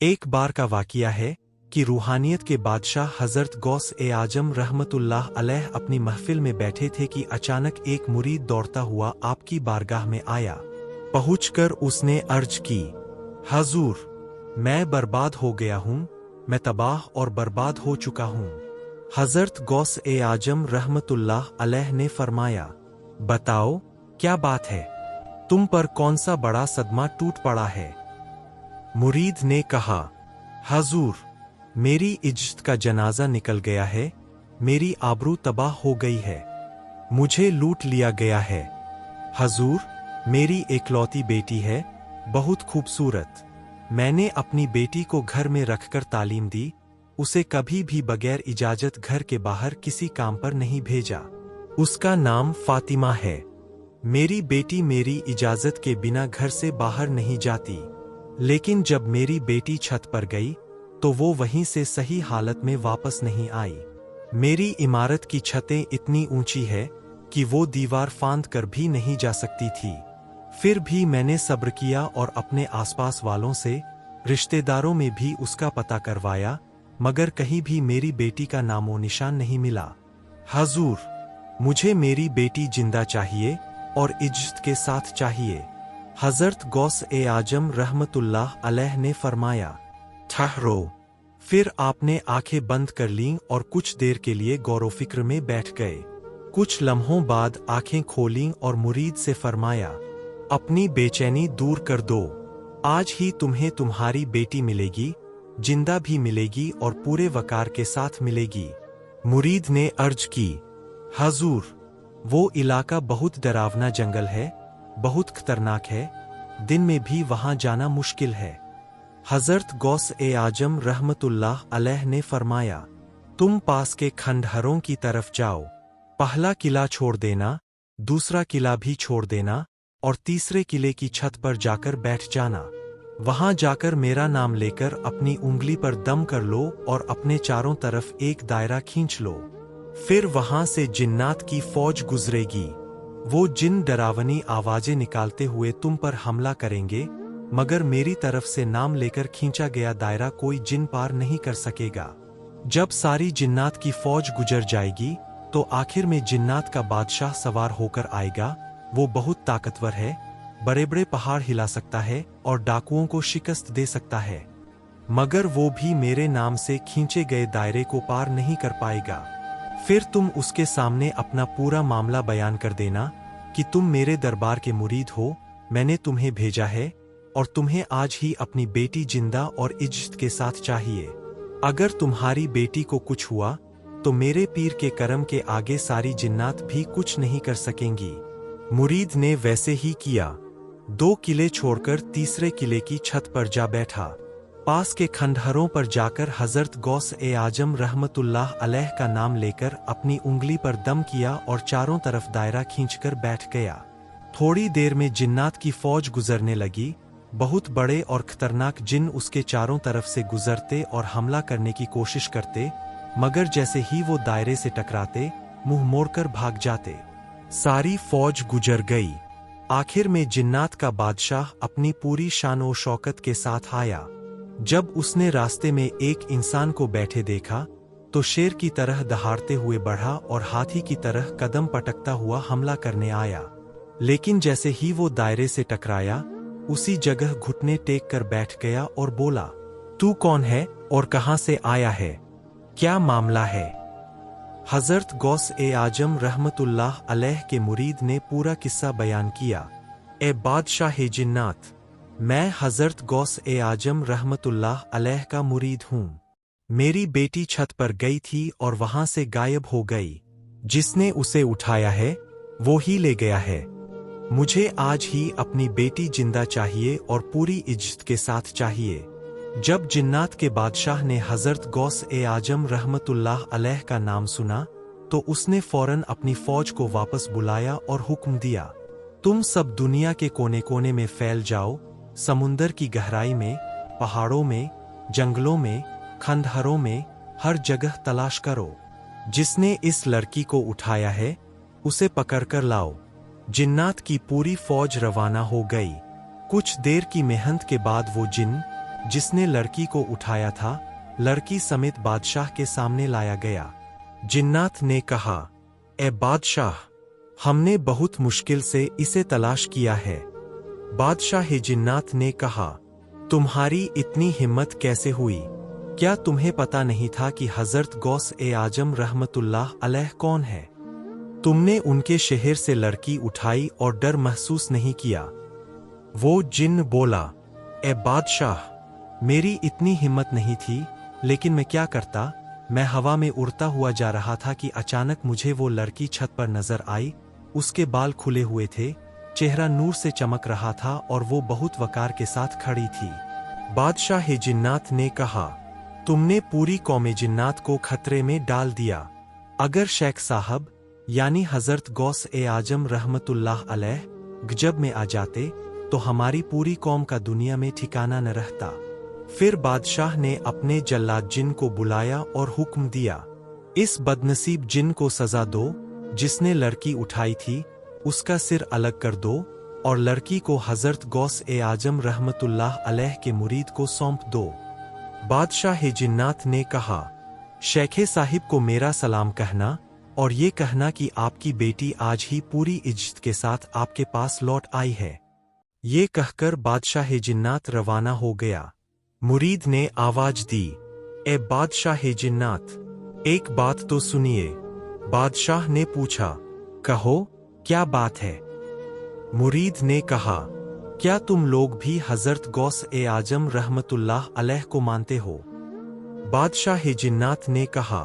एक बार का वाक़िया है कि रूहानियत के बादशाह हज़रत गौस-ए-आज़म रहमतुल्लाह अलैह अपनी महफिल में बैठे थे कि अचानक एक मुरीद दौड़ता हुआ आपकी बारगाह में आया। पहुंचकर उसने अर्ज की, हजूर, मैं बर्बाद हो गया हूँ, मैं तबाह और बर्बाद हो चुका हूँ। हज़रत गौस-ए-आज़म रहमतुल्लाह अलैह ने फरमाया, बताओ क्या बात है, तुम पर कौन सा बड़ा सदमा टूट पड़ा है। मुरीद ने कहा, हजूर, मेरी इज्जत का जनाजा निकल गया है, मेरी आबरू तबाह हो गई है, मुझे लूट लिया गया है। हजूर, मेरी एकलौती बेटी है, बहुत खूबसूरत। मैंने अपनी बेटी को घर में रखकर तालीम दी, उसे कभी भी बगैर इजाजत घर के बाहर किसी काम पर नहीं भेजा। उसका नाम फातिमा है। मेरी बेटी मेरी इजाजत के बिना घर से बाहर नहीं जाती, लेकिन जब मेरी बेटी छत पर गई तो वो वहीं से सही हालत में वापस नहीं आई। मेरी इमारत की छतें इतनी ऊंची है कि वो दीवार फांद कर भी नहीं जा सकती थी। फिर भी मैंने सब्र किया और अपने आसपास वालों से, रिश्तेदारों में भी उसका पता करवाया, मगर कहीं भी मेरी बेटी का नामो निशान नहीं मिला। हजूर, मुझे मेरी बेटी जिंदा चाहिए और इज्जत के साथ चाहिए। हज़रत गौस-ए-आज़म रहमतुल्लाह अलैह ने फरमाया, ठहरो। फिर आपने आंखें बंद कर लीं और कुछ देर के लिए गौर-व-फिक्र में बैठ गए। कुछ लम्हों बाद आंखें खोलीं और मुरीद से फरमाया, अपनी बेचैनी दूर कर दो, आज ही तुम्हें तुम्हारी बेटी मिलेगी, जिंदा भी मिलेगी और पूरे वकार के साथ मिलेगी। मुरीद ने अर्ज की, हजूर, वो इलाका बहुत डरावना जंगल है, बहुत खतरनाक है, दिन में भी वहां जाना मुश्किल है। हज़रत गौस-ए-आज़म रहमतुल्लाह अलैह ने फरमाया, तुम पास के खंडहरों की तरफ जाओ, पहला किला छोड़ देना, दूसरा किला भी छोड़ देना और तीसरे किले की छत पर जाकर बैठ जाना। वहां जाकर मेरा नाम लेकर अपनी उंगली पर दम कर लो और अपने चारों तरफ एक दायरा खींच लो। फिर वहां से जिन्नात की फौज गुजरेगी। वो जिन डरावनी आवाजें निकालते हुए तुम पर हमला करेंगे, मगर मेरी तरफ से नाम लेकर खींचा गया दायरा कोई जिन पार नहीं कर सकेगा। जब सारी जिन्नात की फौज गुजर जाएगी तो आखिर में जिन्नात का बादशाह सवार होकर आएगा। वो बहुत ताकतवर है, बड़े बड़े पहाड़ हिला सकता है और डाकुओं को शिकस्त दे सकता है, मगर वो भी मेरे नाम से खींचे गए दायरे को पार नहीं कर पाएगा। फिर तुम उसके सामने अपना पूरा मामला बयान कर देना कि तुम मेरे दरबार के मुरीद हो, मैंने तुम्हें भेजा है और तुम्हें आज ही अपनी बेटी जिंदा और इज्जत के साथ चाहिए। अगर तुम्हारी बेटी को कुछ हुआ तो मेरे पीर के करम के आगे सारी जिन्नात भी कुछ नहीं कर सकेंगी। मुरीद ने वैसे ही किया। 2 किले छोड़कर तीसरे किले की छत पर जा बैठा। पास के खंडहरों पर जाकर हज़रत गौस-ए-आज़म रहमतुल्लाह अलैह का नाम लेकर अपनी उंगली पर दम किया और चारों तरफ दायरा खींचकर बैठ गया। थोड़ी देर में जिन्नात की फौज गुजरने लगी। बहुत बड़े और खतरनाक जिन उसके चारों तरफ से गुजरते और हमला करने की कोशिश करते, मगर जैसे ही वो दायरे से टकराते, मुंह मोड़कर भाग जाते। सारी फौज गुजर गई। आखिर में जिन्नात का बादशाह अपनी पूरी शान-ओ शौकत के साथ आया। जब उसने रास्ते में एक इंसान को बैठे देखा तो शेर की तरह दहाड़ते हुए बढ़ा और हाथी की तरह कदम पटकता हुआ हमला करने आया। लेकिन जैसे ही वो दायरे से टकराया, उसी जगह घुटने टेक कर बैठ गया और बोला, तू कौन है और कहां से आया है, क्या मामला है। हज़रत गौस-ए-आज़म रहमतुल्लाह अलैह के मुरीद ने पूरा किस्सा बयान किया। ए बादशाह जिन्नात, मैं हज़रत गौस-ए-आज़म रहमतुल्लाह अलैह का मुरीद हूँ। मेरी बेटी छत पर गई थी और वहां से गायब हो गई। जिसने उसे उठाया है वो ही ले गया है। मुझे आज ही अपनी बेटी जिंदा चाहिए और पूरी इज्जत के साथ चाहिए। जब जिन्नात के बादशाह ने हज़रत गौस-ए-आज़म रहमतुल्लाह अलैह का नाम सुना तो उसने फौरन अपनी फौज को वापस बुलाया और हुक्म दिया, तुम सब दुनिया के कोने कोने में फैल जाओ, समुंदर की गहराई में, पहाड़ों में, जंगलों में, खंडहरों में, हर जगह तलाश करो। जिसने इस लड़की को उठाया है उसे पकड़कर लाओ। जिन्नात की पूरी फौज रवाना हो गई। कुछ देर की मेहनत के बाद वो जिन जिसने लड़की को उठाया था, लड़की समेत बादशाह के सामने लाया गया। जिन्नात ने कहा, ए बादशाह, हमने बहुत मुश्किल से इसे तलाश किया है। बादशाह जिन्नात ने कहा, तुम्हारी इतनी हिम्मत कैसे हुई? क्या तुम्हें पता नहीं था कि हजरत गौस ए आजम रहमतुल्लाह अलैह कौन है? तुमने उनके शहर से लड़की उठाई और डर महसूस नहीं किया। वो जिन्न बोला, ए बादशाह, मेरी इतनी हिम्मत नहीं थी, लेकिन मैं क्या करता? मैं हवा में उड़ता हुआ जा रहा था कि अचानक मुझे वो लड़की छत पर नजर आई। उसके बाल खुले हुए थे, चेहरा नूर से चमक रहा था और वो बहुत वकार के साथ खड़ी थी। बादशाह जिन्नात ने कहा, तुमने पूरी कौम जिन्नात को खतरे में डाल दिया। अगर शेख साहब यानी हजरत गौस ए आजम रहमतुल्लाह अलैह गजब में आ जाते तो हमारी पूरी कौम का दुनिया में ठिकाना न रहता। फिर बादशाह ने अपने जल्लाद जिन को बुलाया और हुक्म दिया, इस बदनसीब जिन को सजा दो जिसने लड़की उठाई थी, उसका सिर अलग कर दो और लड़की को हजरत गौस ए आजम रहमतुल्लाह अलैह के मुरीद को सौंप दो। बादशाह जिन्नात ने कहा, शेखे साहिब को मेरा सलाम कहना और ये कहना कि आपकी बेटी आज ही पूरी इज्जत के साथ आपके पास लौट आई है। ये कहकर बादशाह जिन्नात रवाना हो गया। मुरीद ने आवाज दी, ए बादशाह जिन्नात, एक बात तो सुनिए। बादशाह ने पूछा, कहो, क्या बात है? मुरीद ने कहा, क्या तुम लोग भी हजरत गौस ए आजम रहमतुल्लाह अलैह को मानते हो? बादशाह जिन्नात ने कहा,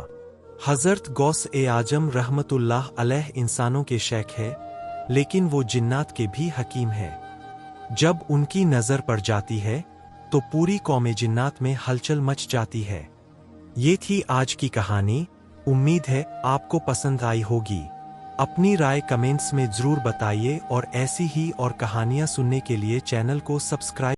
हजरत गौस ए आजम रहमतुल्लाह अलैह इंसानों के शेख है, लेकिन वो जिन्नात के भी हकीम है। जब उनकी नजर पड़ जाती है तो पूरी कौम जिन्नात में हलचल मच जाती है। ये थी आज की कहानी। उम्मीद है आपको पसंद आई होगी। अपनी राय कमेंट्स में जरूर बताइए और ऐसी ही और कहानियां सुनने के लिए चैनल को सब्सक्राइब